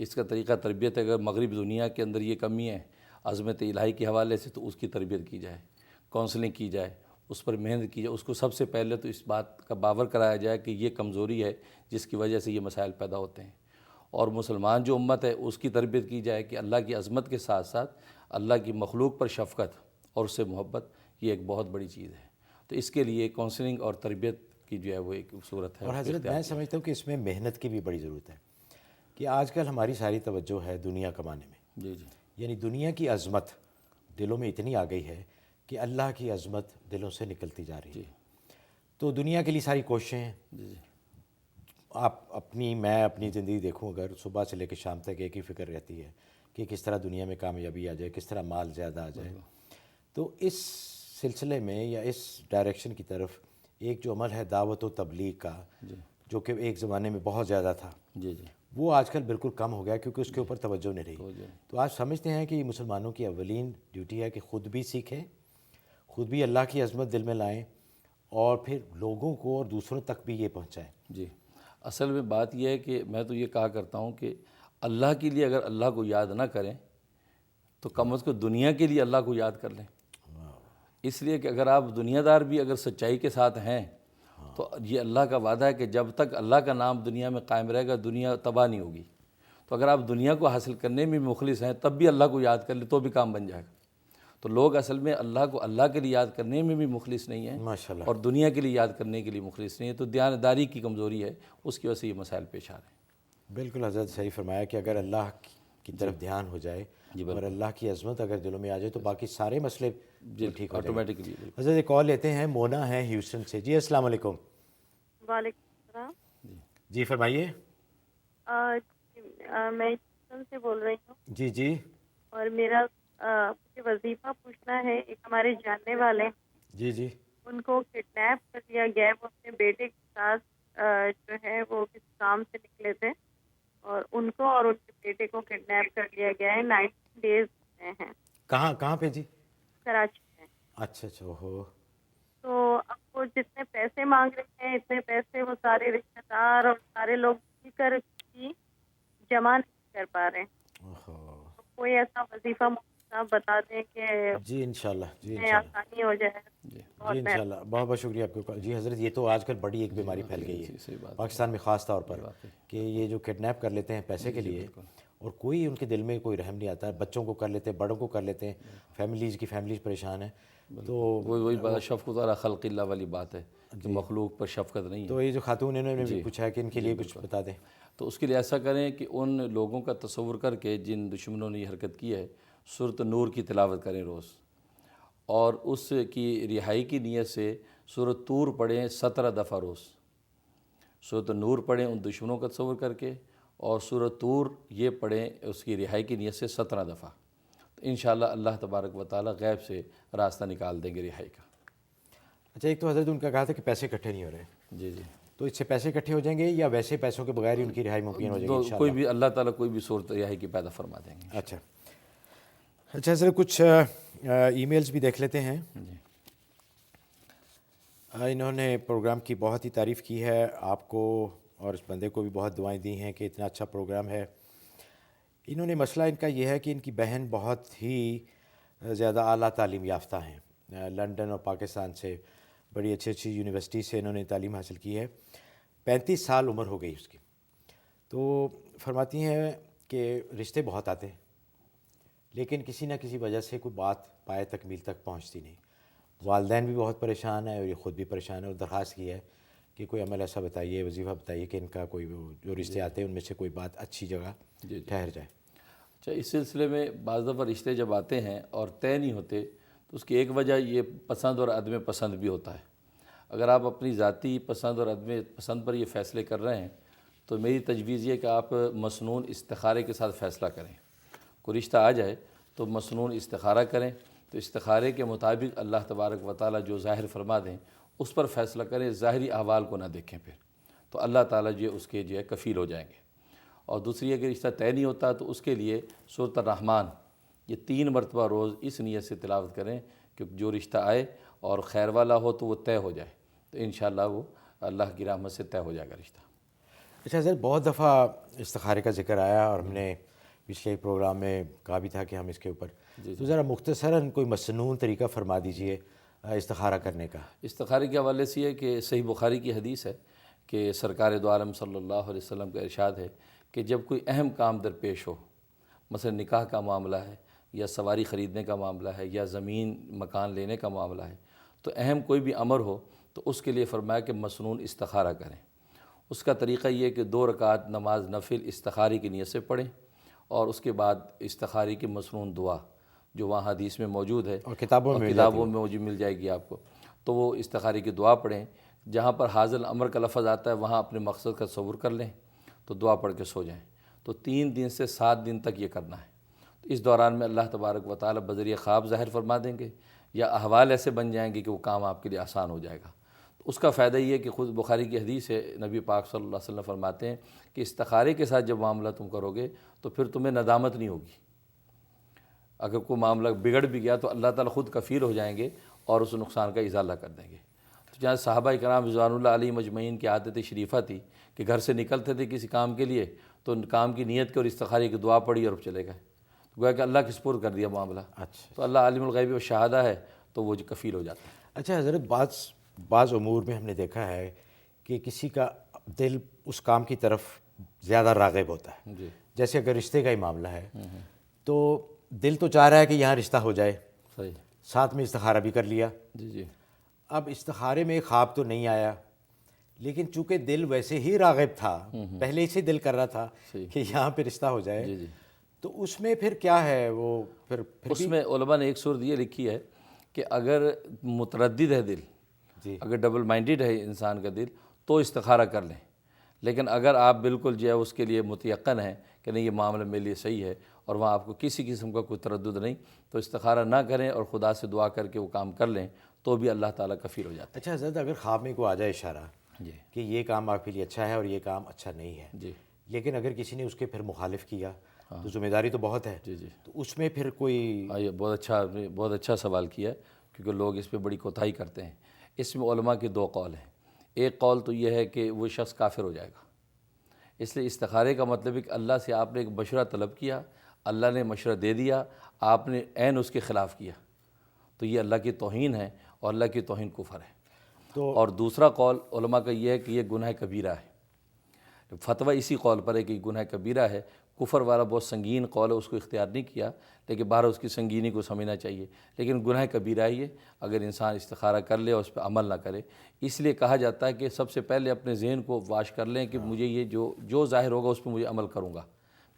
اس کا طریقہ تربیت اگر مغرب دنیا کے اندر یہ کمی ہے عظمت الہی کے حوالے سے، تو اس کی تربیت کی جائے، کونسلنگ کی جائے، اس پر محنت کی جائے، اس کو سب سے پہلے تو اس بات کا باور کرایا جائے کہ یہ کمزوری ہے جس کی وجہ سے یہ مسائل پیدا ہوتے ہیں، اور مسلمان جو امت ہے اس کی تربیت کی جائے کہ اللہ کی عظمت کے ساتھ ساتھ اللہ کی مخلوق پر شفقت اور اس سے محبت یہ ایک بہت بڑی چیز ہے۔ تو اس کے لیے کونسلنگ اور تربیت کی جو ہے وہ ایک صورت ہے۔ اور حضرت میں سمجھتا ہوں کہ اس میں محنت کی بھی بڑی ضرورت ہے کہ آج کل ہماری ساری توجہ ہے دنیا کمانے میں، جی جی یعنی دنیا کی عظمت دلوں میں اتنی آ گئی ہے کہ اللہ کی عظمت دلوں سے نکلتی جا رہی ہے۔ تو دنیا کے لیے ساری کوششیں ہیں۔ جی جی میں اپنی زندگی دیکھوں اگر صبح سے لے کے شام تک ایک ہی فکر رہتی ہے کہ کس طرح دنیا میں کامیابی آ جائے، کس طرح مال زیادہ آ جائے۔ تو اس سلسلے میں یا اس ڈائریکشن کی طرف ایک جو عمل ہے دعوت و تبلیغ کا، جو کہ ایک زمانے میں بہت زیادہ تھا، جی جی وہ آج کل بالکل کم ہو گیا کیونکہ اس کے اوپر توجہ نہیں رہی۔ تو آپ سمجھتے ہیں کہ یہ مسلمانوں کی اولین ڈیوٹی ہے کہ خود بھی سیکھیں، خود بھی اللہ کی عظمت دل میں لائیں، اور پھر لوگوں کو اور دوسروں تک بھی یہ پہنچائیں۔ جی اصل میں بات یہ ہے کہ میں تو یہ کہا کرتا ہوں کہ اللہ کے لیے اگر اللہ کو یاد نہ کریں تو کم از کم دنیا کے لیے اللہ کو یاد کر لیں، اس لیے کہ اگر آپ دنیا دار بھی اگر سچائی کے ساتھ ہیں تو یہ اللہ کا وعدہ ہے کہ جب تک اللہ کا نام دنیا میں قائم رہے گا دنیا تباہ نہیں ہوگی۔ تو اگر آپ دنیا کو حاصل کرنے میں مخلص ہیں تب بھی اللہ کو یاد کر لیں تو بھی کام بن جائے گا۔ تو لوگ اصل میں اللہ کو اللہ کے لیے یاد کرنے میں بھی مخلص نہیں ہیں ماشاءاللہ۔ اور دنیا کے لیے یاد کرنے کے لیے مخلص نہیں ہے، تو دیانتداری کی کمزوری ہے، اس کی وجہ سے یہ مسائل پیش آ رہے ہیں۔ بالکل حضرت صحیح فرمایا کہ اگر اللہ کی طرف دھیان ہو جائے اور اللہ کی عظمت اگر دلوں میں آ جائے تو باقی سارے مسئلے ٹھیک ہو جائیں گے۔ آٹومیٹکلی۔ حضرت ایک کال لیتے ہیں، مونا ہے ہیوسٹن سے۔ جی السلام علیکم۔ وعلیکم السلام۔ جی فرمائیے۔ میں ہیوسٹن سے بول رہی ہوں جی جی اور میرا مجھے وظیفہ پوچھنا ہے۔ ایک ہمارے جاننے والے جی جی ان کو کڈنیپ کر لیا گیا ہے، وہ اپنے بیٹے کے ساتھ جو ہے وہ کسی کام سے نکلے تھے اور ان کو اور ان کے بیٹے کو کڈنیپ کر لیا گیا ہے۔ 19 ڈیز میں ہیں۔ کہاں پہ جی؟ کراچی میں۔ اچھا ہو۔ تو اب وہ جتنے پیسے مانگ رہے ہیں اتنے پیسے وہ سارے رشتہ دار اور سارے لوگ مل کر بھی جمع نہیں کر پا رہے ہیں۔ کوئی ایسا وظیفہ آپ بتا دیں کہ جی انشاءاللہ، جی آسانی ہو جائے۔ جی انشاءاللہ، بہت بہت شکریہ آپ کو۔ جی حضرت یہ تو آج کل بڑی ایک بیماری پھیل گئی ہے پاکستان میں خاص طور پر، کہ یہ جو کڈنیپ کر لیتے ہیں پیسے کے لیے اور کوئی ان کے دل میں کوئی رحم نہیں آتا، بچوں کو کر لیتے ہیں، بڑوں کو کر لیتے ہیں، فیملیز پریشان ہیں۔ تو وہی بات شفقت علی خلق اللہ والی بات ہے کہ مخلوق پر شفقت نہیں ہے۔ تو یہ جو خاتون انہوں نے بھی پوچھا ہے کہ ان کے لیے کچھ بتا دیں۔ تو اس کے لیے ایسا کریں کہ ان لوگوں کا تصور کر کے جن دشمنوں نے یہ حرکت کی ہے سورۃ نور کی تلاوت کریں روز، اور اس کی رہائی کی نیت سے سورۃ طور پڑھیں 17 دفعہ روز۔ سورۃ نور پڑھیں ان دشمنوں کا تصور کر کے، اور سورۃ طور یہ پڑھیں اس کی رہائی کی نیت سے 17 دفعہ۔ تو انشاءاللہ اللہ تبارک و تعالی غیب سے راستہ نکال دیں گے رہائی کا۔ اچھا ایک تو حضرت ان کا کہا تھا کہ پیسے اکٹھے نہیں ہو رہے، جی جی تو اس سے پیسے اکٹھے ہو جائیں گے یا ویسے پیسوں کے بغیر ہی ان کی رہائی ممکن ہو جائے گی انشاءاللہ؟ کوئی بھی اللہ تعالیٰ کوئی بھی صورت رہائی کی پیدا فرما دیں گے۔ اچھا حضرت کچھ ای میلز بھی دیکھ لیتے ہیں۔ انہوں نے پروگرام کی بہت ہی تعریف کی ہے، آپ کو اور اس بندے کو بھی بہت دعائیں دی ہیں کہ اتنا اچھا پروگرام ہے۔ انہوں نے مسئلہ ان کا یہ ہے کہ ان کی بہن بہت ہی زیادہ اعلیٰ تعلیم یافتہ ہیں، لنڈن اور پاکستان سے بڑی اچھی یونیورسٹی سے انہوں نے تعلیم حاصل کی ہے، 35 سال عمر ہو گئی اس کی۔ تو فرماتی ہیں کہ رشتے بہت آتے ہیں لیکن کسی نہ کسی وجہ سے کوئی بات پائے تکمیل تک پہنچتی نہیں، والدین بھی بہت پریشان ہیں اور یہ خود بھی پریشان ہے، اور درخواست کی ہے کہ کوئی عمل ایسا بتائیے، وظیفہ بتائیے کہ ان کا کوئی جو رشتے آتے ہیں ان میں سے کوئی بات اچھی جگہ ٹھہر جائے۔ اچھا اس سلسلے میں بعض دفعہ رشتے جب آتے ہیں اور طے نہیں ہوتے تو اس کی ایک وجہ یہ پسند اور عدم پسند بھی ہوتا ہے۔ اگر آپ اپنی ذاتی پسند اور عدم پسند پر یہ فیصلے کر رہے ہیں تو میری تجویز یہ کہ آپ مسنون استخارے کے ساتھ فیصلہ کریں۔ کوئی رشتہ آ جائے تو مسنون استخارہ کریں، تو استخارے کے مطابق اللہ تبارک و تعالیٰ جو ظاہر فرما دیں اس پر فیصلہ کریں، ظاہری احوال کو نہ دیکھیں پھر، تو اللہ تعالیٰ جو اس کے کفیل ہو جائیں گے۔ اور دوسری اگر رشتہ طے نہیں ہوتا تو اس کے لیے سورۃ الرحمن یہ 3 مرتبہ روز اس نیت سے تلاوت کریں کہ جو رشتہ آئے اور خیر والا ہو تو وہ طے ہو جائے، تو انشاءاللہ وہ اللہ کی رحمت سے طے ہو جائے گا رشتہ۔ اچھا سر، بہت دفعہ استخارے کا ذکر آیا اور ہم نے پچھلے ایک پروگرام میں کہا بھی تھا کہ ہم اس کے اوپر تو ذرا مختصراً کوئی مسنون طریقہ فرما دیجئے استخارہ کرنے کا۔ استخارے کے حوالے سے یہ کہ صحیح بخاری کی حدیث ہے کہ سرکار دو عالم صلی اللہ علیہ وسلم کا ارشاد ہے کہ جب کوئی اہم کام درپیش ہو، مثلا نکاح کا معاملہ ہے یا سواری خریدنے کا معاملہ ہے یا زمین مکان لینے کا معاملہ ہے، تو اہم کوئی بھی امر ہو تو اس کے لیے فرمایا کہ مسنون استخارہ کریں۔ اس کا طریقہ یہ ہے کہ 2 رکعت نماز نفل استخارے کی نیت سے پڑھیں، اور اس کے بعد استخارے کی مسنون دعا جو وہاں حدیث میں موجود ہے اور کتابوں میں موجود مل جائے گی آپ کو، تو وہ استخارے کی دعا پڑھیں۔ جہاں پر حاضر الامر کا لفظ آتا ہے وہاں اپنے مقصد کا تصور کر لیں تو دعا پڑھ کے سو جائیں۔ تو 3 دن سے 7 دن تک یہ کرنا ہے۔ تو اس دوران میں اللہ تبارک و تعالی بذریعہ خواب ظاہر فرما دیں گے یا احوال ایسے بن جائیں گے کہ وہ کام آپ کے لیے آسان ہو جائے گا۔ تو اس کا فائدہ یہ ہے کہ خود بخاری کی حدیث ہے، نبی پاک صلی اللہ علیہ وسلم فرماتے ہیں کہ استخارے کے ساتھ جب معاملہ تم کرو گے تو پھر تمہیں ندامت نہیں ہوگی۔ اگر کوئی معاملہ بگڑ بھی گیا تو اللہ تعالیٰ خود کفیل ہو جائیں گے اور اس نقصان کا ازالہ کر دیں گے۔ تو جہاں صحابہ کرام رضوان اللہ علیہم اجمعین کی عادت شریفہ تھی کہ گھر سے نکلتے تھے کسی کام کے لیے تو کام کی نیت کی اور استخارے کی دعا پڑھی اور چلے گئے، تو گویا کہ اللہ کے سپرد کر دیا معاملہ۔ اچھا تو اللہ عالم الغیب و شہادہ ہے تو وہ کفیل ہو جاتا ہے۔ اچھا حضرت، بعض امور میں ہم نے دیکھا ہے کہ کسی کا دل اس کام کی طرف زیادہ راغب ہوتا ہے، جی جیسے اگر رشتے کا ہی معاملہ ہے تو دل تو چاہ رہا ہے کہ یہاں رشتہ ہو جائے، صحیح، ساتھ میں استخارہ بھی کر لیا۔ جی جی اب استخارے میں خواب تو نہیں آیا، لیکن چونکہ دل ویسے ہی راغب تھا، پہلے سے دل کر رہا تھا کہ یہاں پہ رشتہ ہو جائے، جی جی تو اس میں پھر کیا ہے وہ پھر اس میں علماء نے ایک صورت یہ لکھی ہے کہ اگر متردد ہے دل، جی اگر ڈبل مائنڈڈ ہے انسان کا دل تو استخارہ کر لیں، لیکن اگر آپ بالکل جو ہے اس کے لیے متیقن ہیں کہ نہیں یہ معاملہ میرے لیے صحیح ہے اور وہاں آپ کو کسی قسم کا کوئی تردد نہیں، تو استخارہ نہ کریں اور خدا سے دعا کر کے وہ کام کر لیں تو بھی اللہ تعالیٰ کفیل ہو جاتا اچھا حضرت، اگر خواب میں کو آ جائے اشارہ ہے۔ جی کہ یہ کام آپ کے لیے اچھا ہے اور یہ کام اچھا نہیں ہے، جی لیکن اگر کسی نے اس کے پھر مخالف کیا تو ذمہ داری تو بہت ہے، جی جی تو اس میں پھر کوئی ہاں، یہ بہت اچھا سوال کیا ہے، کیونکہ لوگ اس پہ بڑی کوتاہی کرتے ہیں۔ اس میں علماء کے 2 قول ہیں۔ ایک قول تو یہ ہے کہ وہ شخص کافر ہو جائے گا، اس لیے استخارے کا مطلب ہے کہ اللہ سے آپ نے ایک مشورہ طلب کیا، اللہ نے مشورہ دے دیا، آپ نے عین اس کے خلاف کیا، تو یہ اللہ کی توہین ہے اور اللہ کی توہین کفر ہے۔ تو اور دوسرا قول علماء کا یہ ہے کہ یہ گناہ کبیرہ ہے۔ فتویٰ اسی قول پر ہے کہ یہ گناہ کبیرہ ہے۔ کفر والا بہت سنگین قول ہے، اس کو اختیار نہیں کیا، لیکن بہر اس کی سنگینی کو سمجھنا چاہیے، لیکن گناہ کبیرہ ہی ہے اگر انسان استخارہ کر لے اور اس پہ عمل نہ کرے۔ اس لیے کہا جاتا ہے کہ سب سے پہلے اپنے ذہن کو واش کر لیں کہ مجھے یہ جو ظاہر ہوگا اس پہ مجھے عمل کروں گا،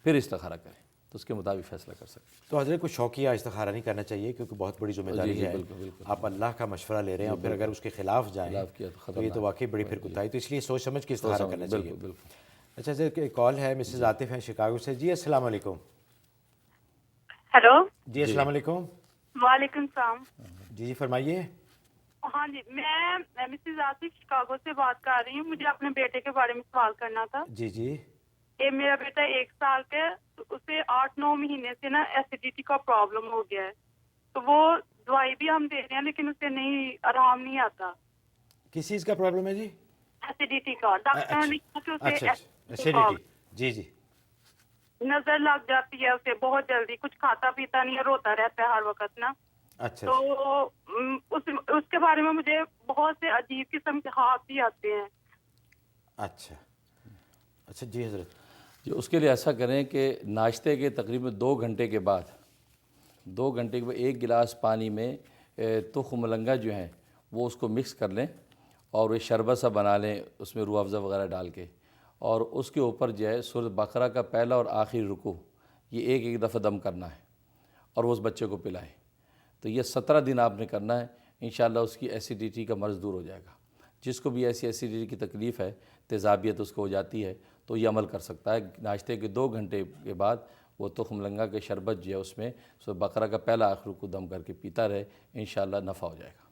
پھر استخارہ کریں تو اس کے مطابق فیصلہ کر سکتے ہیں۔ تو حضرت کو شوقیہ استخارہ نہیں کرنا چاہیے، کیونکہ بہت بڑی ذمہ داری ہے، بالکل بالکل آپ اللہ کا مشورہ لے رہے ہیں اور پھر اگر اس کے خلاف جائیں خلاف کیا تو تو یہ تو واقعی بڑی پھر کوتاہی، تو اس لیے سوچ سمجھ کے استخارہ کرنا چاہیے۔ بالکل بالکل۔ اچھا سر، ایک کال ہے، مسز عاطف ہیں شکاگو سے۔ جی السلام علیکم۔ ہیلو، جی السلام علیکم۔ وعلیکم السلام۔ جی فرمائیے۔ ہاں جی، میں مسز آصف شکاگو سے بات کر رہی ہوں۔ مجھے اپنے بیٹے کے بارے میں سوال کرنا تھا۔ جی جی کہ میرا بیٹا 1 سال کا ہے، اسے 8-9 مہینے سے نا ایسیڈیٹی کا پرابلم ہو گیا ہے، تو وہ دوائی بھی ہم دے رہے ہیں لیکن اسے نہیں آرام نہیں آتا۔ کس چیز کا پرابلم ہے جی؟ ایسیڈیٹی کا ڈاکٹر نے کہا کہ اسے اچھا ایسیڈیٹی، جی جی نظر لگ جاتی ہے اسے بہت جلدی، کچھ کھاتا پیتا نہیں ہے، روتا رہتا ہے ہر وقت نا۔ اچھا تو اس کے بارے میں مجھے بہت سے عجیب قسم کے خواب بھی آتے ہیں۔ اچھا اچھا جی حضرت۔ جی اس کے لیے ایسا کریں کہ ناشتے کے تقریباً 2 گھنٹے کے بعد 1 گلاس پانی میں تخم ملنگا جو ہیں وہ اس کو مکس کر لیں اور وہ شربت سا بنا لیں، اس میں روح افزا وغیرہ ڈال کے، اور اس کے اوپر جو ہے سورۃ بقرہ کا پہلا اور آخری رکوع یہ ایک دفعہ دم کرنا ہے اور وہ اس بچے کو پلائیں۔ تو یہ 17 دن آپ نے کرنا ہے، انشاءاللہ اس کی ایسیڈیٹی کا مرض دور ہو جائے گا۔ جس کو بھی ایسی ایسیڈیٹی کی تکلیف ہے، تیزابیت اس کو ہو جاتی ہے، تو یہ عمل کر سکتا ہے۔ ناشتے کے 2 گھنٹے کے بعد وہ تخم لنگا کے شربت جو ہے اس میں سورۃ بقرہ کا پہلا آخری رکوع دم کر کے پیتا رہے، انشاءاللہ نفع ہو جائے گا۔